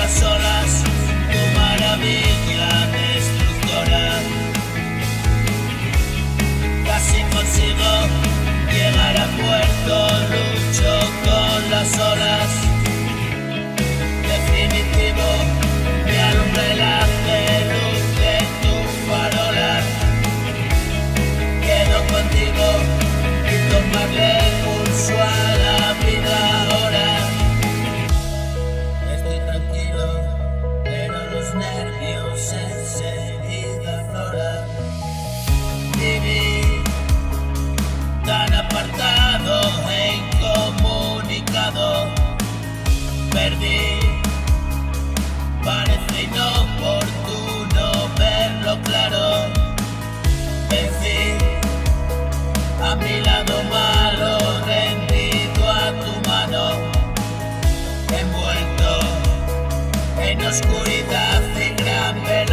las olas, tu maravilla destructora. Casi consigo llegar a puerto, lucho con las olas. Definitivo, me alumbra el haz luz de tu farola. Quedo contigo y tomarle el pulso a la vida ahora. Estoy tranquilo, pero los nervios enseguida afloran. Viví tan apartado e incomunicado, perdí. Parece inoportuno verlo claro. Vencí a mi lado malo, rendido a tu mano, envuelto en oscuridad y gran verdad.